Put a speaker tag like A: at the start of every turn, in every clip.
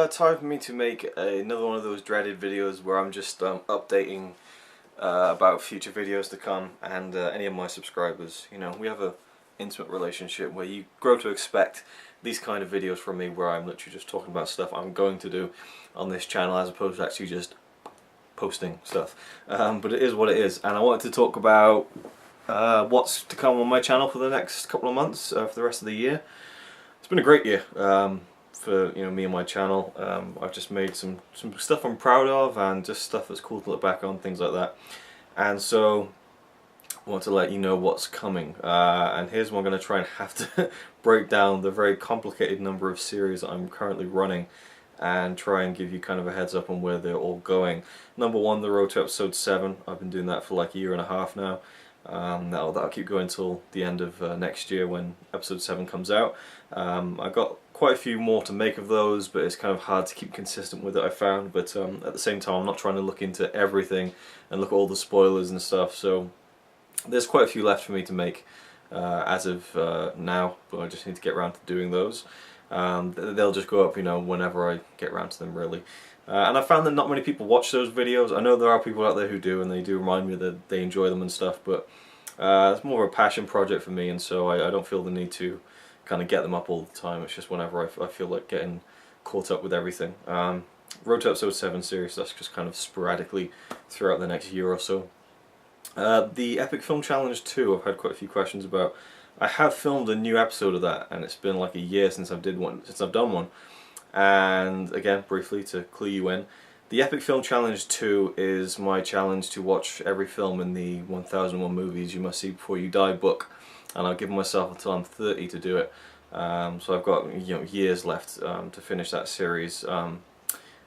A: time for me to make another one of those dreaded videos where I'm just updating about future videos to come, and any of my subscribers. You know, we have a intimate relationship where you grow to expect these kind of videos from me, where I'm literally just talking about stuff I'm going to do on this channel as opposed to actually just posting stuff. But it is what it is, and I wanted to talk about what's to come on my channel for the next couple of months, for the rest of the year. It's been a great year for me and my channel. I've just made some stuff I'm proud of, and just stuff that's cool to look back on, things like that. And so I want to let you know what's coming. And here's what I'm going to try and have to break down the very complicated number of series that I'm currently running, and try and give you kind of a heads up on where they're all going. Number one, the road to episode 7. I've been doing that for like a year and a half now. That'll keep going until the end of next year when episode 7 comes out. I've got quite a few more to make of those, but it's kind of hard to keep consistent with it, I found. But at the same time, I'm not trying to look into everything and look at all the spoilers and stuff, so there's quite a few left for me to make as of now, but I just need to get around to doing those. They'll just go up, whenever I get around to them, really. And I found that not many people watch those videos. I know there are people out there who do, and they do remind me that they enjoy them and stuff, but it's more of a passion project for me, and so I don't feel the need to kind of get them up all the time. It's just whenever I feel like getting caught up with everything. Road to episode 7 series, that's just kind of sporadically throughout the next year or so. The Epic Film Challenge 2, I've had quite a few questions about. I have filmed a new episode of that, and it's been like a year since I've done one. And again, briefly to clue you in, the Epic Film Challenge 2 is my challenge to watch every film in the 1001 movies you must see before you die book, and I've given myself until I'm 30 to do it. So I've got years left to finish that series, and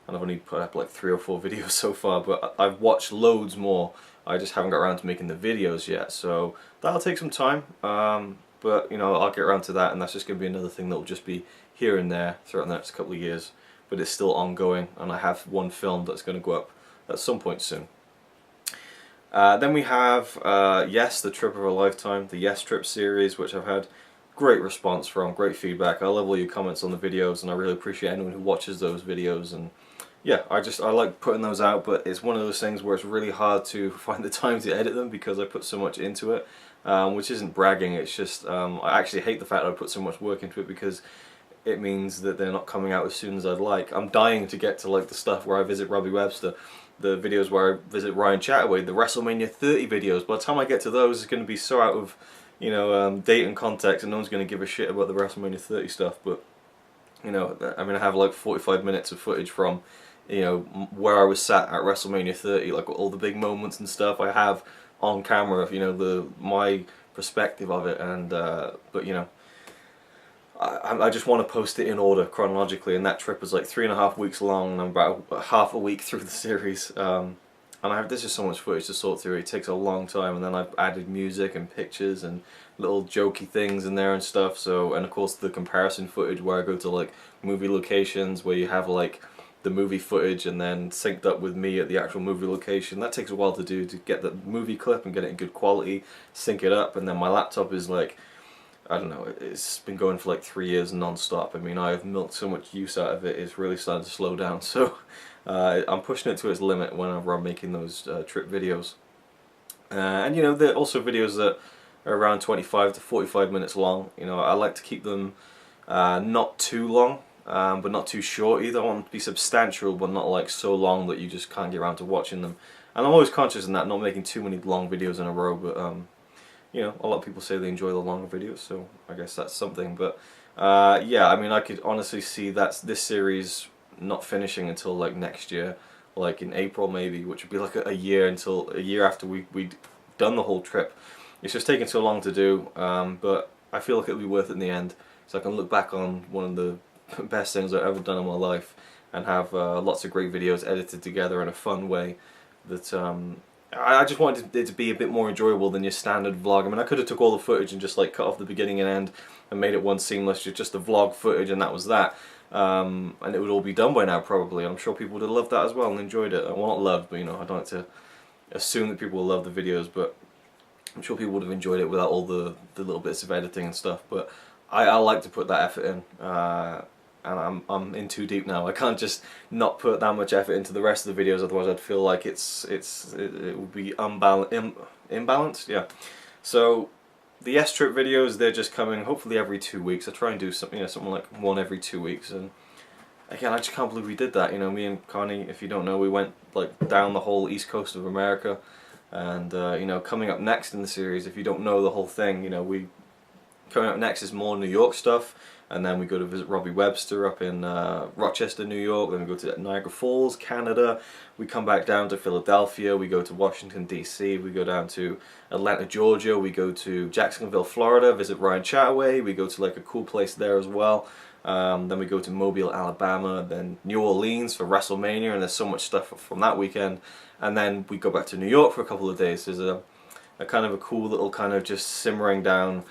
A: I've only put up like 3 or 4 videos so far, but I've watched loads more. I just haven't got around to making the videos yet, so that'll take some time. But I'll get around to that, and that's just going to be another thing that will just be here and there throughout the next couple of years. But it's still ongoing, and I have one film that's going to go up at some point soon. Then we have Yes, the Trip of a Lifetime, the Yes Trip series, which I've had great response from, great feedback. I love all your comments on the videos, and I really appreciate anyone who watches those videos. And yeah, I like putting those out, but it's one of those things where it's really hard to find the time to edit them because I put so much into it, which isn't bragging. It's just I actually hate the fact that I put so much work into it, because it means that they're not coming out as soon as I'd like. I'm dying to get to like the stuff where I visit Robbie Webster, the videos where I visit Ryan Chataway, the WrestleMania 30 videos. By the time I get to those, it's going to be so out of date and context, and no one's going to give a shit about the WrestleMania 30 stuff. But I'm going to have like 45 minutes of footage from where I was sat at WrestleMania 30, like all the big moments and stuff I have on camera, my perspective of it. And but I just want to post it in order chronologically, and that trip was like 3.5 weeks long, and I'm about half a week through the series. And there's just so much footage to sort through. It takes a long time, and then I've added music and pictures and little jokey things in there and stuff. So, and of course the comparison footage where I go to like movie locations where you have like the movie footage and then synced up with me at the actual movie location. That takes a while to do, to get the movie clip and get it in good quality, sync it up, and then my laptop is like, I don't know, it's been going for like 3 years non-stop. I mean, I've milked so much use out of it, it's really starting to slow down. So I'm pushing it to its limit whenever I'm making those trip videos. And there are also videos that are around 25 to 45 minutes long. I like to keep them not too long, but not too short either. I want them to be substantial, but not like so long that you just can't get around to watching them. And I'm always conscious in that, not making too many long videos in a row, but a lot of people say they enjoy the longer videos, so I guess that's something. But yeah, I mean, I could honestly see this series not finishing until like next year, like in April maybe, which would be like a year after we'd done the whole trip. It's just taking so long to do, but I feel like it'll be worth it in the end, so I can look back on one of the best things I've ever done in my life, and have lots of great videos edited together in a fun way that I just wanted it to be a bit more enjoyable than your standard vlog. I mean, I could have took all the footage and just like cut off the beginning and end and made it one seamless, just the vlog footage, and that was that. And it would all be done by now probably, and I'm sure people would have loved that as well and enjoyed it. Well, not loved, but I don't like to assume that people will love the videos, but I'm sure people would have enjoyed it without all the little bits of editing and stuff. But I like to put that effort in. and I'm in too deep now. I can't just not put that much effort into the rest of the videos, otherwise I'd feel like it would be imbalanced. Yeah. So the S trip videos, they're just coming hopefully every 2 weeks. I try and do something, something like one every 2 weeks, and again, I just can't believe we did that. Me and Connie, if you don't know, we went like down the whole east coast of America, and coming up next in the series, if you don't know the whole thing, coming up next is more New York stuff, and then we go to visit Robbie Webster up in Rochester, New York. Then we go to Niagara Falls, Canada. We come back down to Philadelphia. We go to Washington D.C. We go down to Atlanta, Georgia. We go to Jacksonville, Florida. Visit Ryan Chataway. We go to like a cool place there as well. Then we go to Mobile, Alabama. Then New Orleans for WrestleMania, and there's so much stuff from that weekend. And then we go back to New York for a couple of days. There's a kind of a cool little kind of just simmering down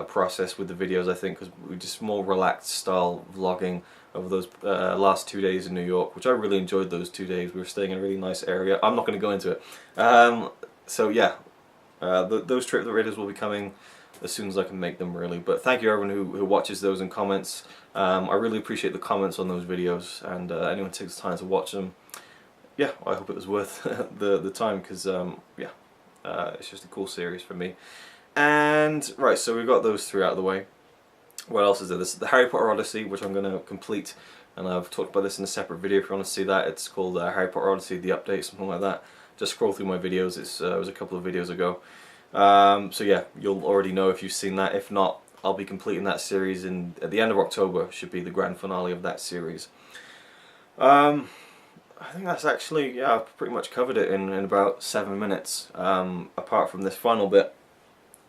A: process with the videos, I think, because we just more relaxed style vlogging over those last 2 days in New York, which I really enjoyed. Those 2 days we were staying in a really nice area. I'm not going to go into it. So yeah, those trip videos will be coming as soon as I can make them, really. But thank you everyone who watches those and comments. I really appreciate the comments on those videos, and anyone who takes the time to watch them. Yeah, I hope it was worth the time, because yeah, it's just a cool series for me. And right, so we've got those three out of the way. What else is there? This is the Harry Potter Odyssey, which I'm going to complete, and I've talked about this in a separate video if you want to see that. It's called Harry Potter Odyssey, the update, something like that. Just scroll through my videos. It was a couple of videos ago. So yeah, you'll already know if you've seen that. If not, I'll be completing that series at the end of October. Should be the grand finale of that series. I think that's actually, yeah, I've pretty much covered it in about 7 minutes. Apart from this final bit,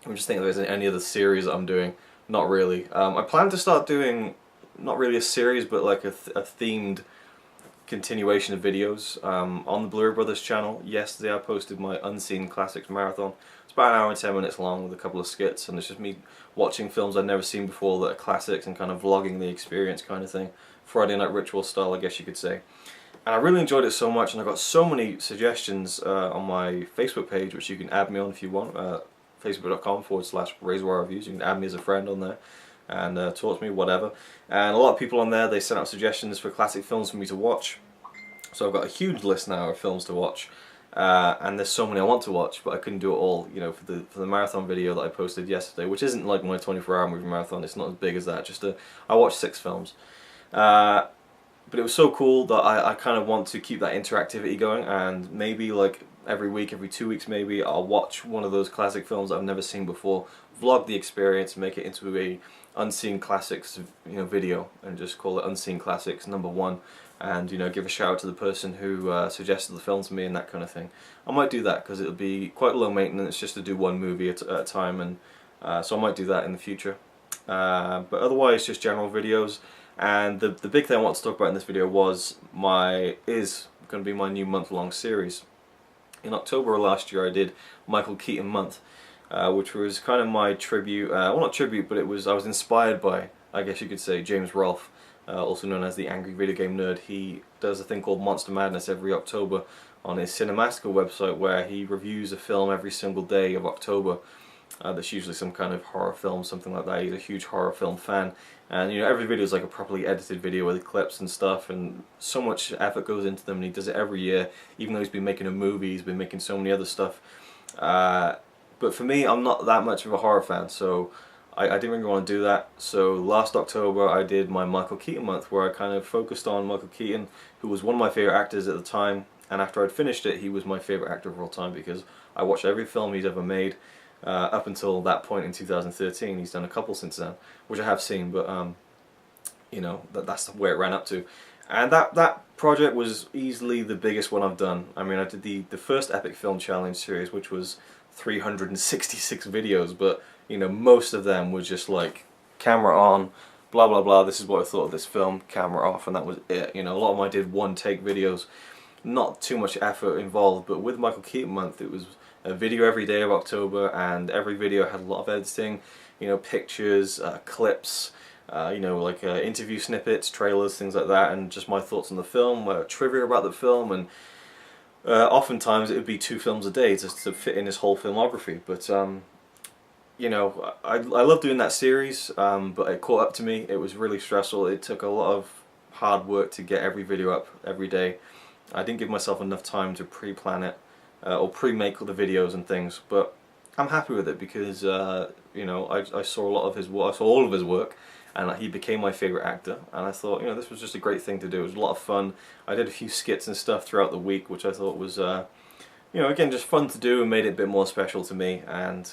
A: I'm just thinking if there's any other series that I'm doing. Not really. I plan to start doing, not really a series, but like a themed continuation of videos on the Blur Brothers channel. Yesterday I posted my Unseen Classics Marathon. It's about an hour and 10 minutes long with a couple of skits, and it's just me watching films I'd never seen before that are classics and kind of vlogging the experience kind of thing. Friday Night Ritual style, I guess you could say. And I really enjoyed it so much, and I got so many suggestions on my Facebook page, which you can add me on if you want. Facebook.com/RazorwireReviews. You can add me as a friend on there and talk to me, whatever. And a lot of people on there, they sent out suggestions for classic films for me to watch. So I've got a huge list now of films to watch, and there's so many I want to watch, but I couldn't do it all, for the marathon video that I posted yesterday, which isn't like my 24-hour movie marathon. It's not as big as that. I watched 6 films. But it was so cool that I kind of want to keep that interactivity going, and maybe like every week, every 2 weeks maybe, I'll watch one of those classic films that I've never seen before, vlog the experience, make it into a Unseen Classics video, and just call it Unseen Classics #1, and give a shout out to the person who suggested the film to me and that kind of thing. I might do that because it'll be quite low maintenance just to do one movie at a time, and so I might do that in the future. But otherwise, just general videos. And the big thing I want to talk about in this video is going to be my new month-long series. In October of last year I did Michael Keaton Month, which was kind of my tribute, well not tribute, but I was inspired by, I guess you could say, James Rolfe, also known as the Angry Video Game Nerd. He does a thing called Monster Madness every October on his Cinemastica website, where he reviews a film every single day of October. That's usually some kind of horror film, something like that. He's a huge horror film fan, and every video is like a properly edited video with clips and stuff, and so much effort goes into them, and he does it every year, even though he's been making a movie, he's been making so many other stuff. But for me, I'm not that much of a horror fan, so I didn't really want to do that. So last October I did my Michael Keaton Month, where I kind of focused on Michael Keaton, who was one of my favourite actors at the time, and after I'd finished it, he was my favourite actor of all time, because I watched every film he's ever made. Up until that point in 2013, he's done a couple since then, which I have seen, but that's where it ran up to. And that project was easily the biggest one I've done. I mean, I did the first Epic Film Challenge series, which was 366 videos, but most of them were just like camera on, blah blah blah, this is what I thought of this film, camera off, and that was it. A lot of them I did one-take videos, not too much effort involved. But with Michael Keaton Month, it was a video every day of October, and every video had a lot of editing, pictures, clips, like interview snippets, trailers, things like that, and just my thoughts on the film, trivia about the film, and oftentimes it would be 2 films a day to fit in his whole filmography. But you know, I love doing that series, but it caught up to me. It was really stressful. It took a lot of hard work to get every video up every day. I didn't give myself enough time to pre-plan it or pre-make all the videos and things, but I'm happy with it because you know, I saw a lot of his work, I saw all of his work, and he became my favorite actor. And I thought, you know, this was just a great thing to do. It was a lot of fun. I did a few skits and stuff throughout the week, which I thought was, you know, again, just fun to do and made it a bit more special to me. And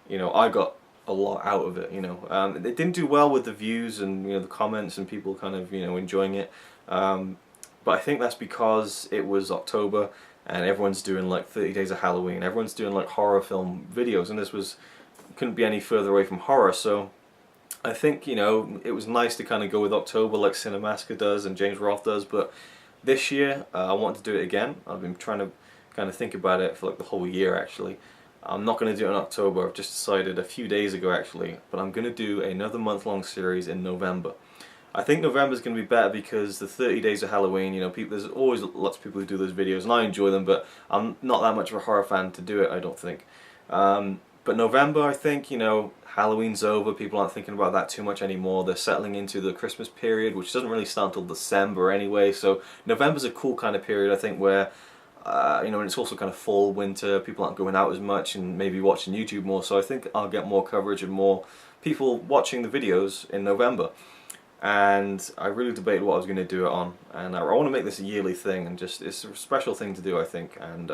A: you know, I got a lot out of it. You know, it didn't do well with the views and, you know, the comments and people kind of, you know, enjoying it. But I think that's because it was October and everyone's doing like 30 Days of Halloween. Everyone's doing like horror film videos, and this was couldn't be any further away from horror. So I think, you know, it was nice to kind of go with October like Cinemassacre does and James Roth does. But this year I want to do it again. I've been trying to kind of think about it for like the whole year actually. I'm not going to do it in October. I've just decided a few days ago actually, but I'm going to do another month-long series in November. I think November is going to be better because the 30 Days of Halloween, you know, people, there's always lots of people who do those videos, and I enjoy them, but I'm not that much of a horror fan to do it, I don't think. But November, I think, you know, Halloween's over, people aren't thinking about that too much anymore. They're settling into the Christmas period, which doesn't really start until December anyway, so November's a cool kind of period, I think, where you know, and it's also kind of fall, winter, people aren't going out as much and maybe watching YouTube more, so I think I'll get more coverage and more people watching the videos in November. And I really debated what I was going to do it on, and I want to make this a yearly thing, and just, it's a special thing to do, I think. And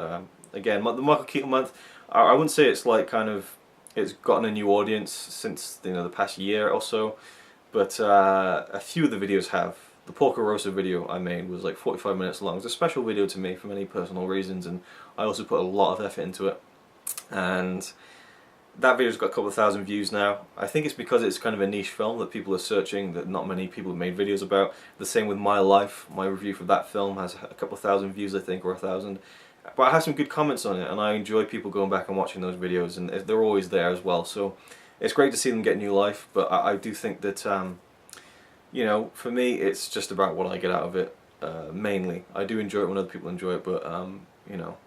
A: again, the Michael Keaton month, I wouldn't say it's like kind of, it's gotten a new audience since, you know, the past year or so, but a few of the videos have. The Porco Rosso video I made was like 45 minutes long. It's a special video to me for many personal reasons, and I also put a lot of effort into it. And that video's got a couple of thousand views now. I think it's because it's kind of a niche film that people are searching, that not many people have made videos about. The same with My Life. My review for that film has a couple of thousand views, I think, or 1,000. But I have some good comments on it, and I enjoy people going back and watching those videos, and they're always there as well. So it's great to see them get new life, but I do think that you know, for me, it's just about what I get out of it, mainly. I do enjoy it when other people enjoy it, but, you know,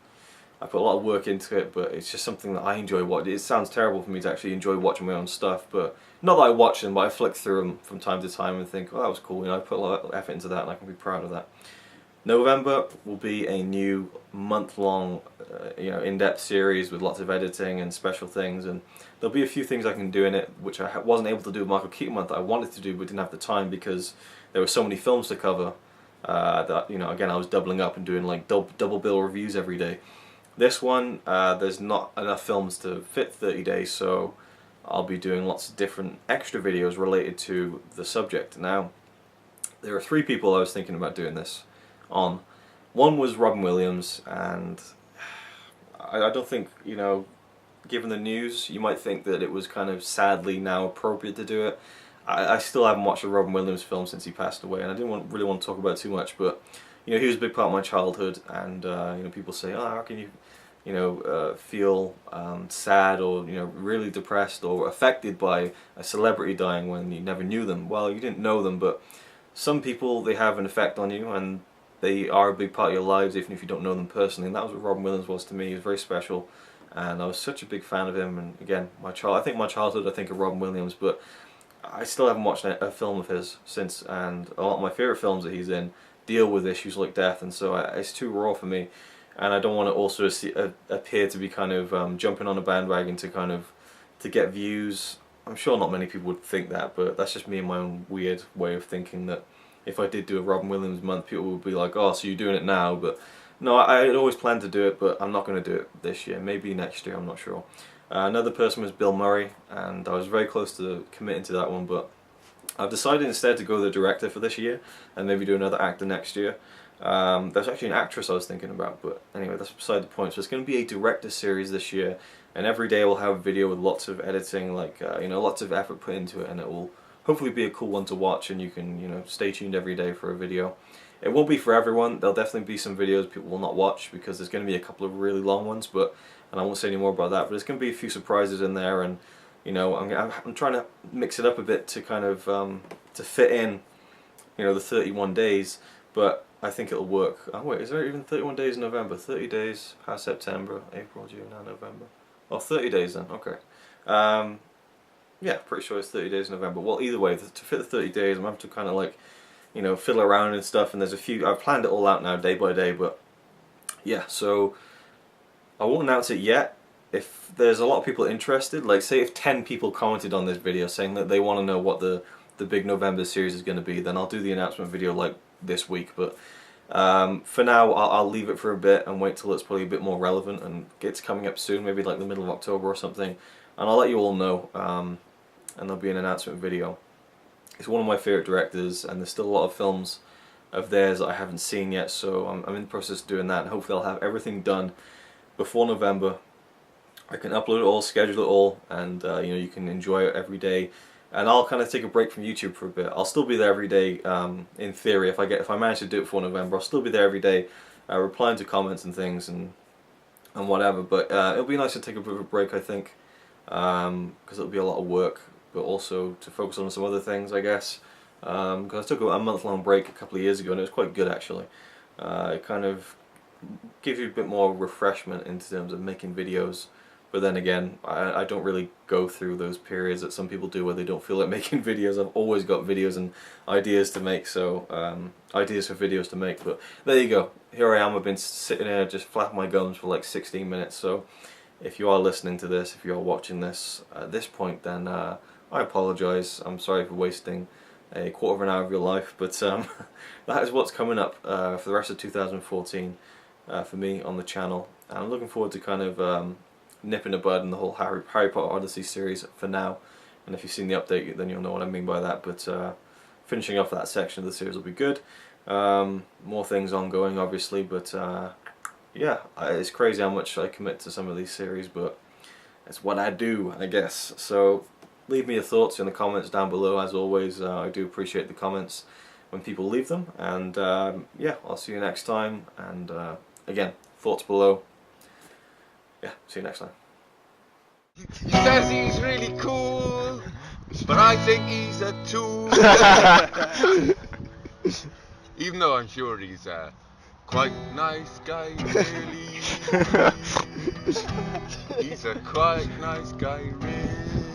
A: I put a lot of work into it, but it's just something that I enjoy watching. It sounds terrible for me to actually enjoy watching my own stuff, but not that I watch them, but I flick through them from time to time and think, oh, that was cool, you know, I put a lot of effort into that and I can be proud of that. November will be a new month-long, you know, in-depth series with lots of editing and special things, and there'll be a few things I can do in it which I wasn't able to do with Michael Keaton month that I wanted to do but didn't have the time because there were so many films to cover that, you know, again, I was doubling up and doing like double bill reviews every day. This one, there's not enough films to fit 30 days, so I'll be doing lots of different extra videos related to the subject. Now, there are 3 people I was thinking about doing this on. One was Robin Williams, and I don't think, you know, given the news, you might think that it was kind of sadly now appropriate to do it. I still haven't watched a Robin Williams film since he passed away, and I didn't really want to talk about it too much, but, you know, he was a big part of my childhood, and, you know, people say, oh, how can you, you know, feel sad or, you know, really depressed or affected by a celebrity dying when you never knew them? Well, you didn't know them, but some people, they have an effect on you, and they are a big part of your lives, even if you don't know them personally, and that was what Robin Williams was to me. He was very special, and I was such a big fan of him. And again, I think my childhood, I think of Robin Williams, but I still haven't watched a film of his since, and a lot of my favourite films that he's in deal with issues like death, and so it's too raw for me, and I don't want to also appear to be kind of jumping on a bandwagon to get views. I'm sure not many people would think that, but that's just me and my own weird way of thinking, that if I did do a Robin Williams month, people would be like, oh, so you're doing it now. But no, I had always planned to do it, but I'm not going to do it this year. Maybe next year, I'm not sure. Another person was Bill Murray, and I was very close to committing to that one, but I've decided instead to go the director for this year, and maybe do another actor next year. There's actually an actress I was thinking about, but anyway, that's beside the point. So it's going to be a director series this year, and every day we'll have a video with lots of editing, like, you know, lots of effort put into it, and it will hopefully be a cool one to watch, and you can, you know, stay tuned every day for a video. It won't be for everyone. There'll definitely be some videos people will not watch because there's going to be a couple of really long ones, and I won't say any more about that, but there's going to be a few surprises in there, and, you know, I'm trying to mix it up a bit to kind of, to fit in, you know, the 31 days, but I think it'll work. Oh wait, is there even 31 days in November? 30 days past September, April, June, now November. Oh, 30 days then, okay. Yeah, pretty sure it's 30 days in November. Well, either way, to fit the 30 days, I'm having to kind of like, you know, fiddle around and stuff, and there's a few, I've planned it all out now day by day, but yeah, so I won't announce it yet. If there's a lot of people interested, like say if 10 people commented on this video saying that they want to know what the big November series is going to be, then I'll do the announcement video like this week, but for now I'll leave it for a bit and wait till it's probably a bit more relevant and it's coming up soon, maybe like the middle of October or something, and I'll let you all know, and there'll be an announcement video. It's one of my favourite directors, and there's still a lot of films of theirs that I haven't seen yet, so I'm in the process of doing that, and hopefully I'll have everything done before November. I can upload it all, schedule it all, and you know, you can enjoy it every day. And I'll kind of take a break from YouTube for a bit. I'll still be there every day, in theory. If I manage to do it before November, I'll still be there every day, replying to comments and things and whatever. But it'll be nice to take a bit of a break, I think, because it'll be a lot of work, but also to focus on some other things, I guess. Because I took a month-long break a couple of years ago, and it was quite good actually. It kind of gives you a bit more refreshment in terms of making videos. But then again, I don't really go through those periods that some people do where they don't feel like making videos. I've always got videos and ideas to make, so ideas for videos to make. But there you go. Here I am. I've been sitting here just flapping my gums for like 16 minutes. So if you are listening to this, if you are watching this at this point, then I apologise. I'm sorry for wasting a quarter of an hour of your life. But that is what's coming up for the rest of 2014 for me on the channel. And I'm looking forward to kind of nip in the bud in the whole Harry Potter Odyssey series for now, and if you've seen the update then you'll know what I mean by that, but finishing off that section of the series will be good. More things ongoing obviously, but yeah, it's crazy how much I commit to some of these series, but it's what I do, I guess. So leave me your thoughts in the comments down below. As always, I do appreciate the comments when people leave them, and yeah, I'll see you next time, and again, thoughts below. Yeah, see you next time.
B: He says he's really cool, but I think he's a tool. Even though I'm sure he's a quite nice guy, really. He's a quite nice guy, really.